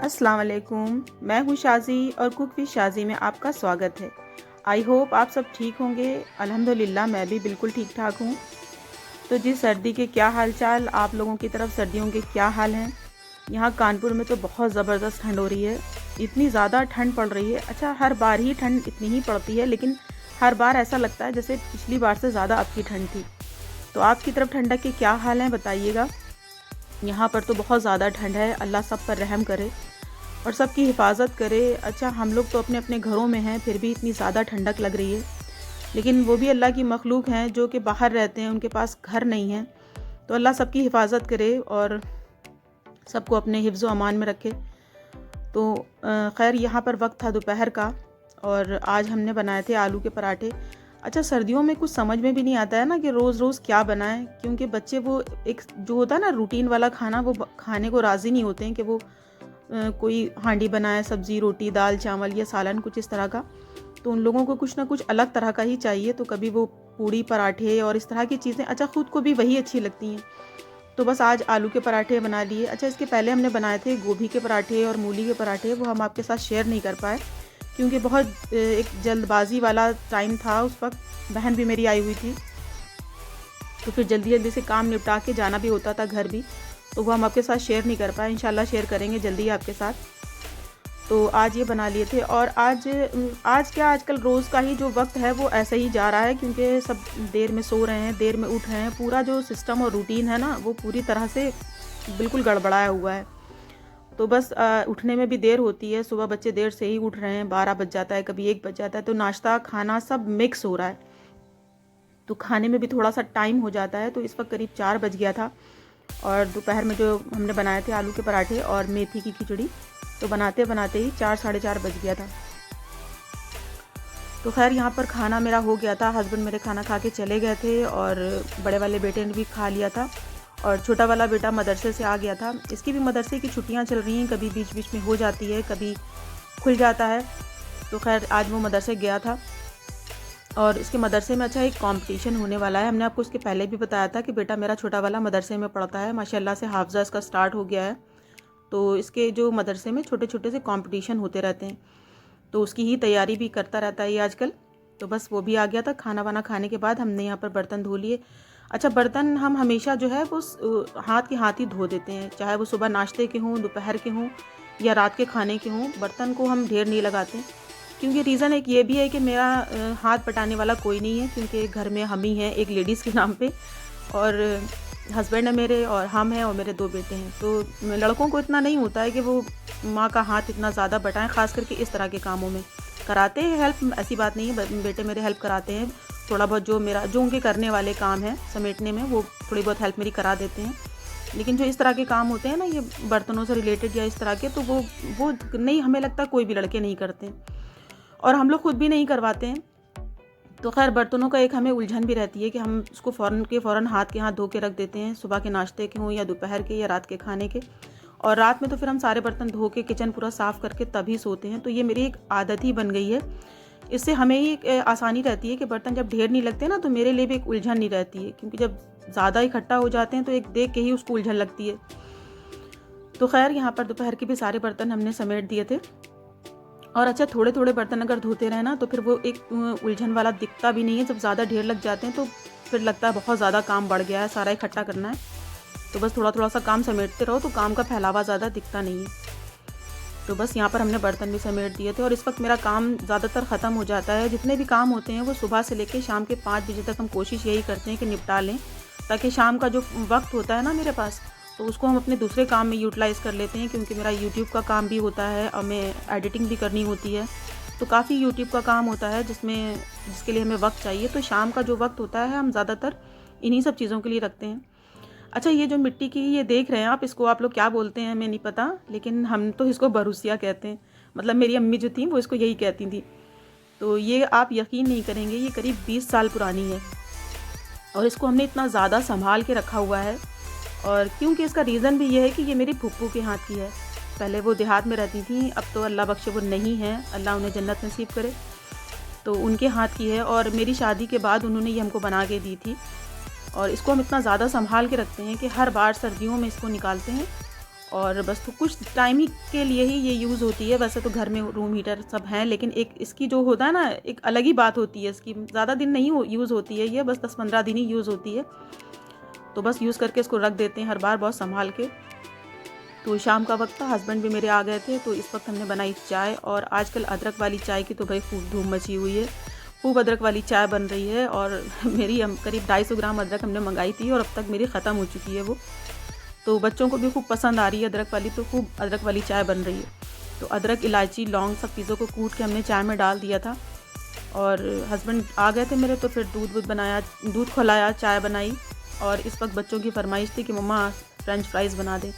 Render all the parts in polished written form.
अस्सलाम वालेकुम। मैं हूँ शाज़ी और कुक विद शाज़ी में आपका स्वागत है। आई होप आप सब ठीक होंगे। अल्हम्दुलिल्लाह मैं भी बिल्कुल ठीक ठाक हूँ। तो जी, सर्दी के क्या हाल चाल, आप लोगों की तरफ सर्दियों के क्या हाल हैं? यहाँ कानपुर में तो बहुत ज़बरदस्त ठंड हो रही है। इतनी ज़्यादा ठंड पड़ रही है। अच्छा, हर बार ही ठंड इतनी ही पड़ती है, लेकिन हर बार ऐसा लगता है जैसे पिछली बार से ज़्यादा अब की ठंड थी। तो आपकी तरफ ठंडक के क्या हाल हैं, बताइएगा। यहाँ पर तो बहुत ज़्यादा ठंड है। अल्लाह सब पर रहम करे और सबकी हिफाजत करे। अच्छा, हम लोग तो अपने अपने घरों में हैं, फिर भी इतनी ज़्यादा ठंडक लग रही है। लेकिन वो भी अल्लाह की मखलूक हैं जो कि बाहर रहते हैं, उनके पास घर नहीं है। तो अल्लाह सबकी हिफाजत करे और सबको अपने हिफ्ज़ व अमान में रखे। तो खैर, यहाँ पर वक्त था दोपहर का और आज हमने बनाए थे आलू के पराठे। अच्छा, सर्दियों में कुछ समझ में भी नहीं आता है ना कि रोज़ रोज़ क्या बनाएं, क्योंकि बच्चे वो एक जो होता है ना रूटीन वाला खाना, वो खाने को राज़ी नहीं होते हैं कि वो कोई हांडी बनाए, सब्ज़ी रोटी दाल चावल या सालन कुछ इस तरह का। तो उन लोगों को कुछ ना कुछ अलग तरह का ही चाहिए। तो कभी वो पूड़ी पराठे और इस तरह की चीज़ें, अच्छा ख़ुद को भी वही अच्छी लगती हैं। तो बस आज आलू के पराठे बना लिए। अच्छा, इसके पहले हमने बनाए थे गोभी के पराठे और मूली के पराठे, वो हम आपके साथ शेयर नहीं कर पाए क्योंकि बहुत एक जल्दबाजी वाला टाइम था उस वक्त। बहन भी मेरी आई हुई थी, तो फिर जल्दी जल्दी से काम निपटा के जाना भी होता था घर भी, तो वो हम आपके साथ शेयर नहीं कर पाए। इंशाल्लाह शेयर करेंगे जल्दी आपके साथ। तो आज ये बना लिए थे। और आज क्या, आजकल रोज़ का ही जो वक्त है वो ऐसे ही जा रहा है क्योंकि सब देर में सो रहे हैं, देर में उठ रहे हैं। पूरा जो सिस्टम और रूटीन है ना, वो पूरी तरह से बिल्कुल गड़बड़ाया हुआ है। तो बस उठने में भी देर होती है। सुबह बच्चे देर से ही उठ रहे हैं, 12 बज जाता है, कभी 1 बज जाता है। तो नाश्ता खाना सब मिक्स हो रहा है, तो खाने में भी थोड़ा सा टाइम हो जाता है। तो इस वक्त करीब 4 बज गया था। और दोपहर में जो हमने बनाए थे आलू के पराठे और मेथी की खिचड़ी, तो बनाते बनाते ही 4 साढ़े 4 बज गया था। तो खैर, यहाँ पर खाना मेरा हो गया था। हस्बैंड मेरे खाना खा के चले गए थे और बड़े वाले बेटे ने भी खा लिया था और छोटा वाला बेटा मदरसे से आ गया था। इसकी भी मदरसे की छुट्टियाँ चल रही हैं, कभी बीच बीच में हो जाती है, कभी खुल जाता है। तो खैर, आज वो मदरसे गया था और इसके मदरसे में अच्छा एक कंपटीशन होने वाला है। हमने आपको इसके पहले भी बताया था कि बेटा मेरा छोटा वाला मदरसे में पढ़ता है, माशाल्लाह से हाफ़ज़ा इसका स्टार्ट हो गया है। तो इसके जो मदरसे में छोटे छोटे से कंपटीशन होते रहते हैं, तो उसकी ही तैयारी भी करता रहता है ये आजकल। तो बस वो भी आ गया था। खाना वाना खाने के बाद हमने यहाँ पर बर्तन धो लिए। अच्छा, बर्तन हम हमेशा जो है वो हाथ के हाथ ही धो देते हैं, चाहे वो सुबह नाश्ते के हों, दोपहर के हों या रात के खाने के हों। बर्तन को हम ढेर नहीं लगाते क्योंकि रीज़न एक ये भी है कि मेरा हाथ बटाने वाला कोई नहीं है, क्योंकि घर में हम ही हैं एक लेडीज़ के नाम पे, और हस्बैंड है मेरे और हम हैं और मेरे 2 बेटे हैं। तो लड़कों को इतना नहीं होता है कि वो माँ का हाथ इतना ज़्यादा बटाएं, ख़ास करके इस तरह के कामों में। कराते हैं हेल्प, ऐसी बात नहीं है, बेटे मेरे हेल्प कराते हैं थोड़ा बहुत। जो उनके करने वाले काम हैं समेटने में, वो थोड़ी बहुत हेल्प मेरी करा देते हैं। लेकिन जो इस तरह के काम होते हैं ना, ये बर्तनों से रिलेटेड या इस तरह के, तो वो नहीं, हमें लगता कोई भी लड़के नहीं करते और हम लोग खुद भी नहीं करवाते हैं। तो खैर, बर्तनों का एक हमें उलझन भी रहती है कि हम उसको फ़ौरन हाथ के हाथ धो के रख देते हैं, सुबह के नाश्ते के हों या दोपहर के या रात के खाने के। और रात में तो फिर हम सारे बर्तन धो के किचन पूरा साफ़ करके तभी सोते हैं। तो ये मेरी एक आदत ही बन गई है। इससे हमें ही एक आसानी रहती है कि बर्तन जब ढेर नहीं लगते ना, तो मेरे लिए भी एक उलझन नहीं रहती है, क्योंकि जब ज़्यादा इकट्ठा हो जाते हैं तो एक देख के ही उसको उलझन लगती है। तो खैर, यहाँ पर दोपहर के भी सारे बर्तन हमने समेट दिए थे। और अच्छा, थोड़े थोड़े बर्तन अगर धोते रहे ना, तो फिर वो एक उलझन वाला दिखता भी नहीं है। जब ज़्यादा ढेर लग जाते हैं तो फिर लगता है बहुत ज़्यादा काम बढ़ गया है, सारा इकट्ठा करना है। तो बस थोड़ा थोड़ा सा काम समेटते रहो तो काम का फैलावा ज़्यादा दिखता नहीं है। तो बस यहाँ पर हमने बर्तन भी समेट दिए थे और इस वक्त मेरा काम ज़्यादातर ख़त्म हो जाता है। जितने भी काम होते हैं वो सुबह से लेकर शाम के 5 बजे तक हम कोशिश यही करते हैं कि निपटा लें, ताकि शाम का जो वक्त होता है ना मेरे पास, तो उसको हम अपने दूसरे काम में यूटिलाइज़ कर लेते हैं। क्योंकि मेरा यूट्यूब का काम भी होता है और मैं एडिटिंग भी करनी होती है, तो काफ़ी यूट्यूब का काम होता है जिसके लिए हमें वक्त चाहिए। तो शाम का जो वक्त होता है हम ज़्यादातर इन्हीं सब चीज़ों के लिए रखते हैं। अच्छा, ये जो मिट्टी की ये देख रहे हैं आप, इसको आप लोग क्या बोलते हैं हमें नहीं पता, लेकिन हम तो इसको बरूसिया कहते हैं। मतलब मेरी अम्मी जो थी वो इसको यही कहती थी। तो ये आप यकीन नहीं करेंगे, ये करीब 20 साल पुरानी है और इसको हमने इतना ज़्यादा संभाल के रखा हुआ है। और क्योंकि इसका रीज़न भी ये है कि ये मेरी फुप्पू के हाथ की है। पहले वो देहात में रहती थी, अब तो अल्लाह बख्शे वो नहीं है, अल्लाह उन्हें जन्नत नसीब करे। तो उनके हाथ की है और मेरी शादी के बाद उन्होंने ये हमको बना के दी थी। और इसको हम इतना ज़्यादा संभाल के रखते हैं कि हर बार सर्दियों में इसको निकालते हैं और बस तो कुछ टाइम ही के लिए ही ये यूज़ होती है। वैसे तो घर में रूम हीटर सब हैं, लेकिन एक इसकी जो होता है ना, एक अलग ही बात होती है इसकी। ज़्यादा दिन नहीं यूज़ होती है ये, बस 10-15 दिन ही यूज़ होती है। तो बस यूज़ करके इसको रख देते हैं हर बार बहुत संभाल के। तो शाम का वक्त था, हस्बैंड भी मेरे आ गए थे, तो इस वक्त हमने बनाई चाय। और आजकल अदरक वाली चाय की तो भाई खूब धूम मची हुई है, खूब अदरक वाली चाय बन रही है। और मेरी करीब 250 ग्राम अदरक हमने मंगाई थी और अब तक मेरी ख़त्म हो चुकी है वो। तो बच्चों को भी खूब पसंद आ रही है अदरक वाली, तो खूब अदरक वाली चाय बन रही है। तो अदरक, इलायची, लौंग सब चीज़ों को कूट के हमने चाय में डाल दिया था। और हस्बैंड आ गए थे मेरे, तो फिर दूध बनाया, दूध खौलाया, चाय बनाई। और इस वक्त बच्चों की फरमाइश थी कि मम्मा फ्रेंच फ्राइज़ बना दे।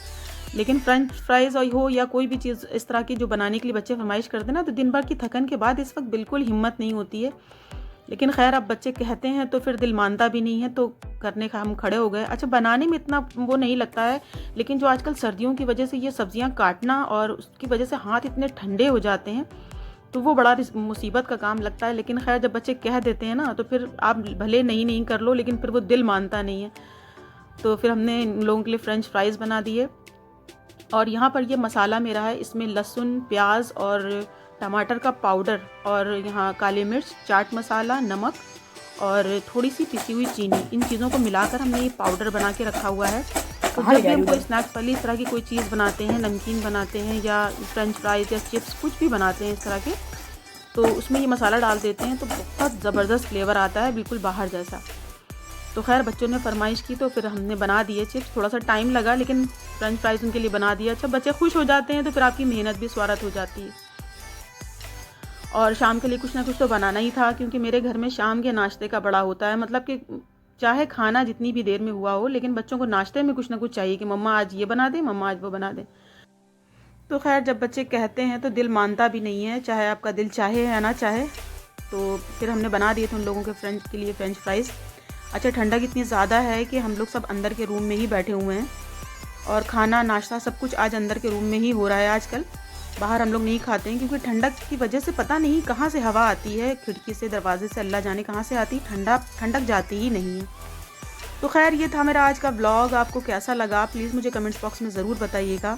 लेकिन फ्रेंच फ्राइज़ और हो या कोई भी चीज़ इस तरह की जो बनाने के लिए बच्चे फरमाइश करते हैं ना, तो दिन भर की थकन के बाद इस वक्त बिल्कुल हिम्मत नहीं होती है। लेकिन खैर अब बच्चे कहते हैं तो फिर दिल मानता भी नहीं है, तो करने का हम खड़े हो गए। अच्छा, बनाने में इतना वो नहीं लगता है, लेकिन जो आजकल सर्दियों की वजह से ये सब्जियां काटना और उसकी वजह से हाथ इतने ठंडे हो जाते हैं, तो वो बड़ा मुसीबत का काम लगता है। लेकिन खैर जब बच्चे कह देते हैं ना, तो फिर आप भले नहीं कर लो, लेकिन फिर वो दिल मानता नहीं है। तो फिर हमने इन लोगों के लिए फ़्रेंच फ्राइज़ बना दिए। और यहाँ पर ये मसाला मेरा है, इसमें लहसुन, प्याज और टमाटर का पाउडर, और यहाँ काली मिर्च, चाट मसाला, नमक और थोड़ी सी पिसी हुई चीनी, इन चीज़ों को मिलाकर हमने ये पाउडर बना के रखा हुआ है। तो जब भी हम कोई स्नैक्स वाली इस तरह की कोई चीज़ बनाते हैं, नमकीन बनाते हैं या फ्रेंच फ्राइज़ या चिप्स कुछ भी बनाते हैं इस तरह के, तो उसमें ये मसाला डाल देते हैं, तो बहुत ज़बरदस्त फ्लेवर आता है, बिल्कुल बाहर जैसा। तो खैर बच्चों ने फरमाइश की तो फिर हमने बना दिए चिप्स। थोड़ा सा टाइम लगा, लेकिन फ्रेंच फ्राइज़ उनके लिए बना दिया। अच्छा, बच्चे खुश हो जाते हैं तो फिर आपकी मेहनत भी स्वार्थ हो जाती है। और शाम के लिए कुछ ना कुछ तो बनाना ही था, क्योंकि मेरे घर में शाम के नाश्ते का बड़ा होता है। मतलब कि चाहे खाना जितनी भी देर में हुआ हो, लेकिन बच्चों को नाश्ते में कुछ ना कुछ चाहिए कि मम्मा आज ये बना दे, मम्मा आज वो बना दे। तो खैर जब बच्चे कहते हैं तो दिल मानता भी नहीं है, चाहे आपका दिल चाहे या ना चाहे। तो फिर हमने बना दिए थे उन लोगों के लिए फ्रेंच फ्राइज़। अच्छा, ठंडक इतनी ज़्यादा है कि हम लोग सब अंदर के रूम में ही बैठे हुए हैं, और खाना नाश्ता सब कुछ आज अंदर के रूम में ही हो रहा है आजकल। बाहर हम लोग नहीं खाते हैं, क्योंकि ठंडक की वजह से पता नहीं कहाँ से हवा आती है, खिड़की से, दरवाजे से, अल्लाह जाने कहाँ से आती, ठंडक जाती ही नहीं है। तो खैर ये था मेरा आज का व्लॉग। आपको कैसा लगा प्लीज़ मुझे कमेंट्स बॉक्स में ज़रूर बताइएगा।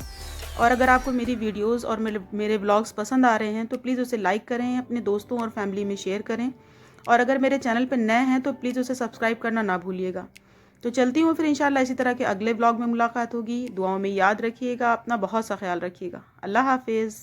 और अगर आपको मेरी वीडियोस और मेरे व्लॉग्स पसंद आ रहे हैं तो प्लीज़ उसे लाइक करें, अपने दोस्तों और फैमिली में शेयर करें। और अगर मेरे चैनल पर नए हैं तो प्लीज़ उसे सब्सक्राइब करना ना भूलिएगा। तो चलती हूँ फिर, इंशाल्लाह इसी तरह के अगले व्लॉग में मुलाकात होगी। दुआओं में याद रखिएगा, अपना बहुत सा ख्याल रखिएगा। अल्लाह हाफिज़।